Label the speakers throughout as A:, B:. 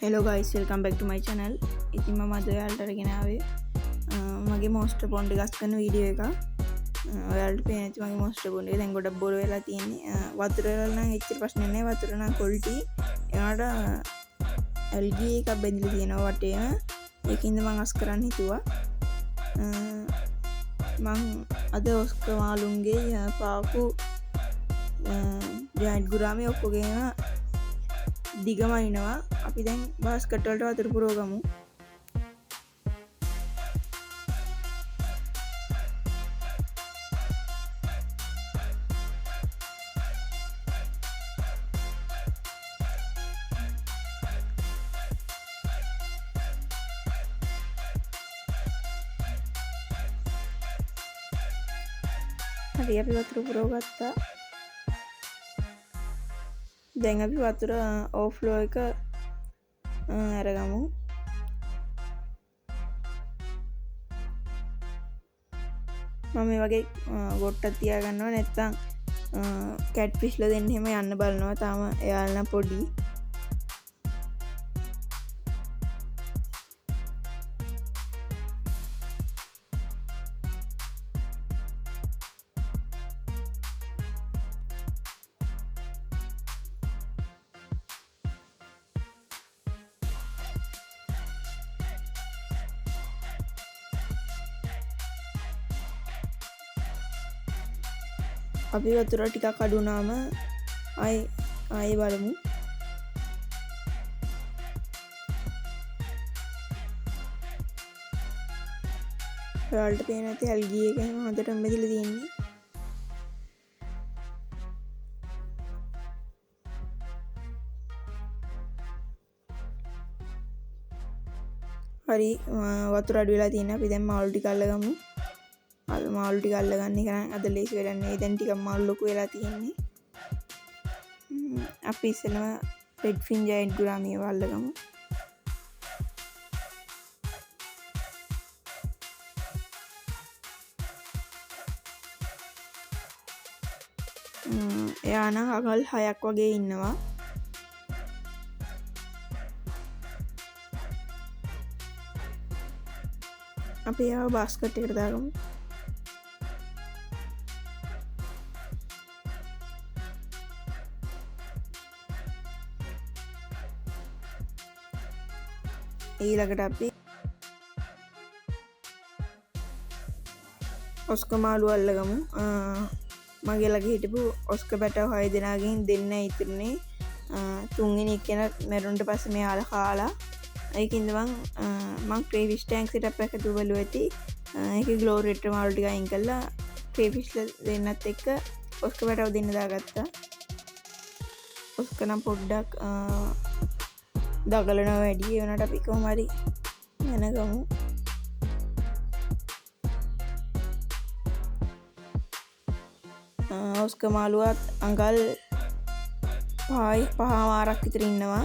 A: Hello guys, welcome back to my channel. ඉතින් මම අද ඔයාලට අරගෙන ආවේ මගේ මොස්ටර් පොන්ඩ් එක ගස් කරන වීඩියෝ එකක්. ඔයාලට පේන ඇති මගේ මොස්ටර් පොන්ඩ් එක දැන් ගොඩක් බොර වෙලා තියෙන්නේ. වතුර වල නම් එච්චර ප්‍රශ්න නැහැ. වතුර නම් quality. ඒනට algae එකක් බැඳලා තියෙනවා වටේම. ඒකින්ද මම අස් කරන්න හිතුවා. මම අද ඔස්කර් මාළුන්ගේ පාකු ජයන්ට් ගුරාමේ ඔක්කොගේම දිගම ඉනවා. අපි දැන් බාස්කට් වලට වතුර පුරවගමු. හරි අපි වතුර පුරවගත්තා. දැන් අපි වතුර ඕවර්ෆ්ලෝ එක අරගමු. මම මේ වගේ ගොට්ටක් තියාගන්නවා. නැත්නම් කැට් ෆිෂ්ලා දෙන්න එහෙම යන්න බලනවා. තාම එයාලා නම් පොඩි. අපි වතුර ටිකක් අඩු වුණාම ආයෙ බලමු. ඔයාලට පේන ඇති ඇල්ගී එක එහෙම හොඳටම බෙදලා තියෙන්නේ. හරි වතුර අඩු වෙලා තියෙනවා. අපි දැන් මාළු ටික අල්ලගමු. මාළු ටික අල්ලගන්න එක නම් අද ලේසි වැඩක් නෙවෙයි. දැන් ටිකක් මාළු ලොකු වෙලා තියෙන්නේ. අපි ඉස්සෙල්ලම රෙඩ් ෆින් ජයන්ට් ගුරාමියව අල්ලගමු. එයා නම් අඟල් 6ක් වගේ ඉන්නවා. අපි එයාව බාස්කට් එකට දාගමු. ඊළඟට අපි ඔස්කර් මාළු අල්ලගමු. මගේ ළඟ හිටපු ඔස්කර් බැටව 6 දෙනාගෙන් දෙන්න ඉතුරුනේ. තුන්වෙනි එක්කෙනා මැරුණට පස්සේ මෙයාලා කාලා. ඒකින්ද මං ක්‍රේෆිෂ් ටැන්ක් සෙටප් එක තුල බලුවා ඇති. ඒකේ ග්ලෝ රෙට් මාළු ටික අයින් කළා. ක්‍රේෆිෂ්ලා දෙන්නත් එක්ක ඔස්කර් බැටව දෙන්න දාගත්තා. ඔස්කර් නම් පොඩ්ඩක් දගලනවා වැඩි. ඒ වුණාට අපි කොහොම හරි යනගමු. ඔස්කර් මාළුවත් අඟල් 5මාරක් විතර ඉන්නවා.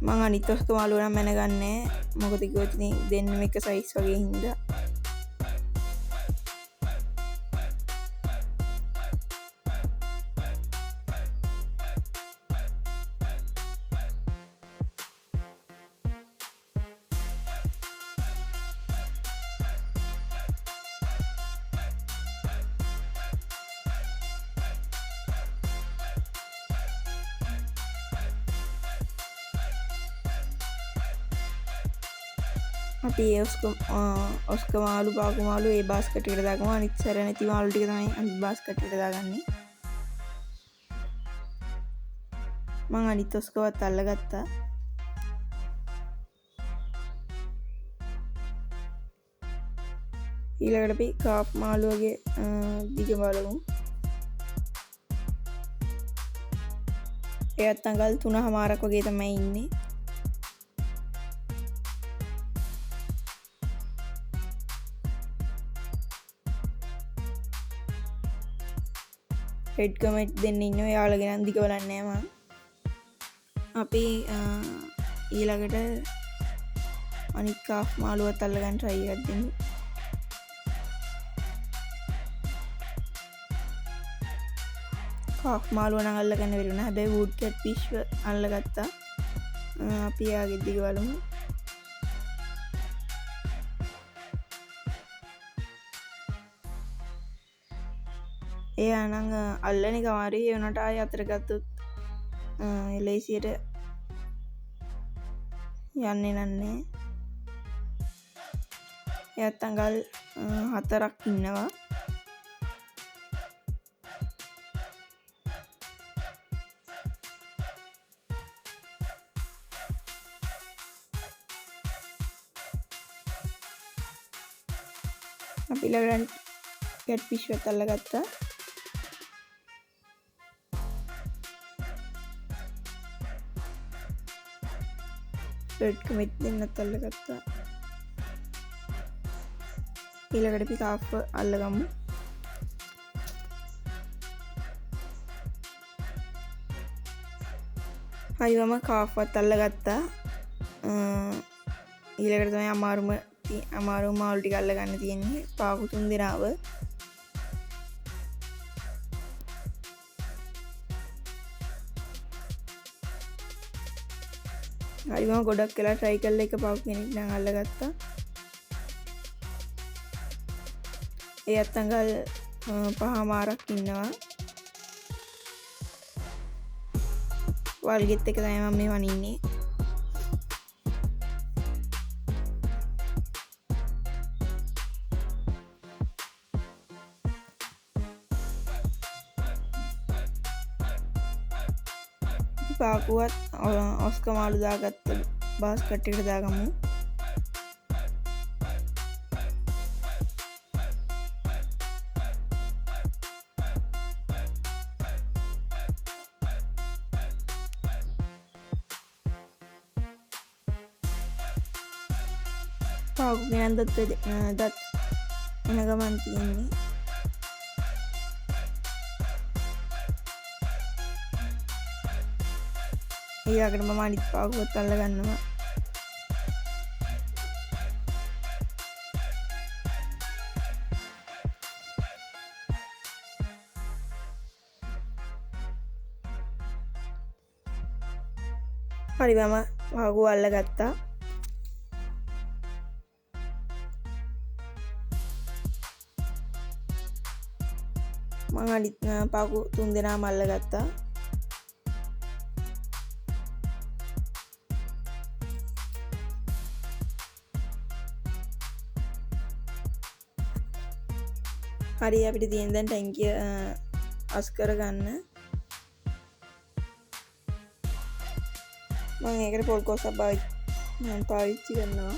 A: මං අනිත් ඔස්කර් මාළුව නම් මැනගන්නේ. මොකද කිව්වොත් ඉතින් දෙන්නම එක සයිස් වගේ හින්දා. අපි ඔස්කර් මාළු පාකු මාළු ඒ බාස්කට් එකට දාගමු. අනිත් සැර නැති මාළු ටික තමයි අනිත් බාස්කට් එකට දාගන්නේ. මං අනිත් ඔස්කර්වත් අල්ලගත්තා. ඊළඟට අපි කාප් මාළුවගේ දිග බලමු. එයත් අඟල් 3මාරක් වගේ තමයි ඉන්නේ. රෙඩ් කමෙන්ට් දෙන්න ඉන්නවා. යාළුවගේ නම් දිග බලන්නේ නැහැ මම. අපි ඊළඟට අනිත් කාප් මාළුවත් අල්ලගන්න try එකක් දෙමු. කාක් මාළුව නම් අල්ලගන්න බැරි වුණා. හැබැයි වුඩ් කැට් ෆිෂ් අල්ලගත්තා. අපි යාගෙද්දි බලමු. එයා නම් අල්ලන එක අමාරුයි. ඒ වුණාට ආයෙ අතට ගත්තොත් ලේසියට යන්නේ නැහැ. එයාත් අඟල් 4ක් ඉන්නවා. අපි ළඟට කැට් ෆිෂ් එකත් අල්ලගත්තා. රෙඩ් කමෙට් දෙන්නත් අල්ලගත්තා. ඊළඟට අපි කාෆ් අල්ලගමු. හයිවම කාෆ්වත් අල්ලගත්තා. ඊළඟට තමයි අමාරුම මාළු ටික අල්ලගන්න තියෙන්නේ. පාකු 3 දෙනාව. හරිම ගොඩක් වෙලා try කරලා එක පාකු කෙනෙක් නම් අල්ලගත්තා. එයත් අඟල් 5මාරක් ඉන්නවා. වල්ගෙත් එක තමයි මම මේ වනින්නේ. පාකුවත් ඔස්කර් මාළු දාගත්ත බාස්කට් එකට දාගමු. පාකු ගෙනත් දත් එන ගමන් තියෙන්නේ. ඊළඟට මම අනිත් පාකුවත් අල්ලගන්නවා. හරි මම පාකුව අල්ලගත්තා. මම අනිත් පාකු 3 දෙනාම අල්ලගත්තා. හරි අපිට තියෙන දැන් ටැංකිය අස් කරගන්න. මම ඒකට පොල් කොස්සක් පාවිච්චි කරනවා.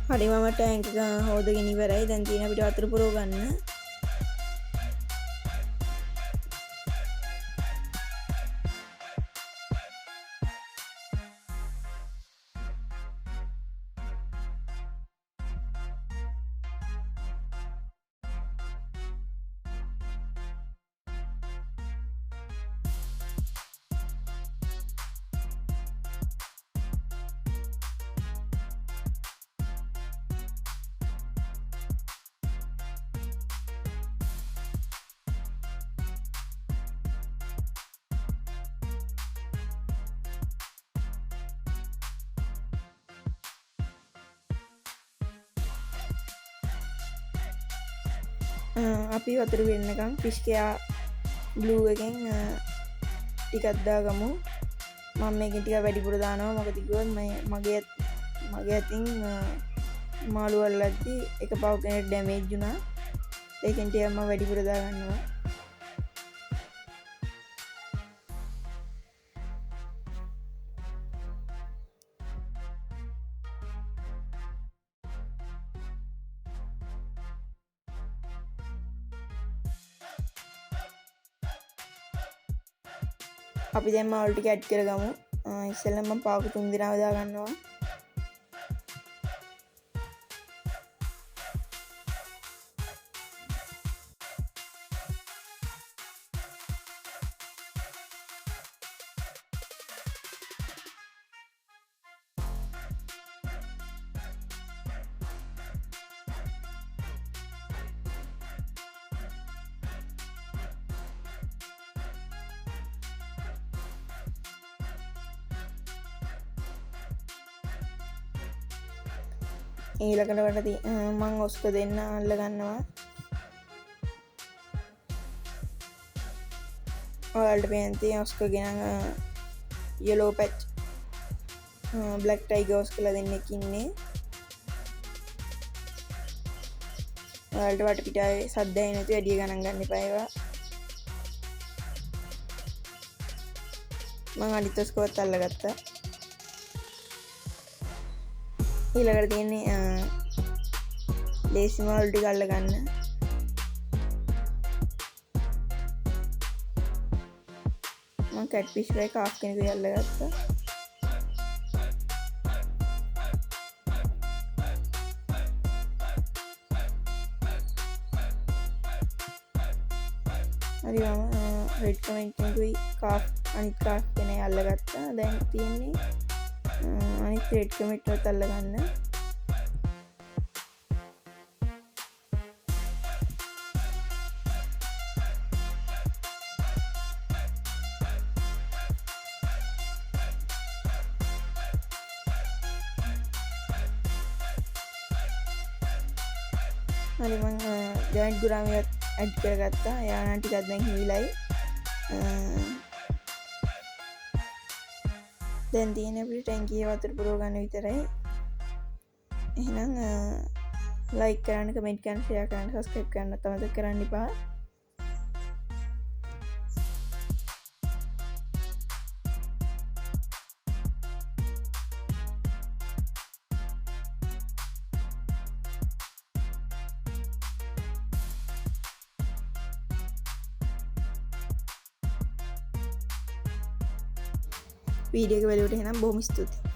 A: හරි මම ටැංක් එක හොදගෙන ඉවරයි. දැන් තියෙන අපිට වතුර පුරව ගන්න. අපි වතුර වෙන්නකම් පිස්කයා බ්ලූ එකෙන් ටිකක් දාගමු. මම මේකෙන් ටිකක් වැඩිපුර දානවා. මොකද කිව්වොත් මගේ අතින් මාළු අල්ලද්දි එක පාව කෙනෙක් ඩැමේජ් වුණා. ඒකෙන් ටිකක් මම වැඩිපුර දාගන්නවා. අපි දැන් මාළු ටික ඇඩ් කරගමු. ඉස්සෙල්ලා මම පාවක 3 දෙනාව දාගන්නවා. ඊළඟට මම ඔස්ක දෙන්න අල්ල ගන්නවා. ඔයාලට පේන තියෙන ඔස්ක ගෙනන් yellow patch black tiger ඔස්කලා දෙන්නෙක් ඉන්නේ. ඔයාලට වටපිටාවේ සද්ද ඇහෙන්නේ නැතුව වැඩි ගණන් ගන්න එපා ඒවා. මම අනිත් ඔස්කවත් අල්ලගත්තා. ඊළඟට තියෙන්නේ ලේසි මාළු ටික අල්ල ගන්න. මම කැට් ෆිෂ් එකයි කාෆ් කෙනෙකුයි අල්ලගත්තා. හරි මම රෙඩ් කමෙන්ට් කෙනෙකුයි අනිත් කාෆ් කෙනෙක් අල්ලගත්තා. දැන් තියෙන්නේ අනිත් රෙඩ් කමෙන්ට් එකත් අල්ලගන්න. හරි මම ජොයින්ට් ගුරාමියත් ඇඩ් කරගත්තා. එයා නම් ටිකක් දැන් හීලයි. දැන් තියෙන අපිට ටැංකියේ වතුර පුරව ගන්න විතරයි. එහෙනම් ලයික් කරන්න, කමෙන්ට් කරන්න, ෂෙයා කරන්න, සබ්ස්ක්‍රයිබ් කරන්න අමතක කරන්න එපා. වීඩියෝ එක බලුවට එහෙනම් බොහොම ස්තුතියි.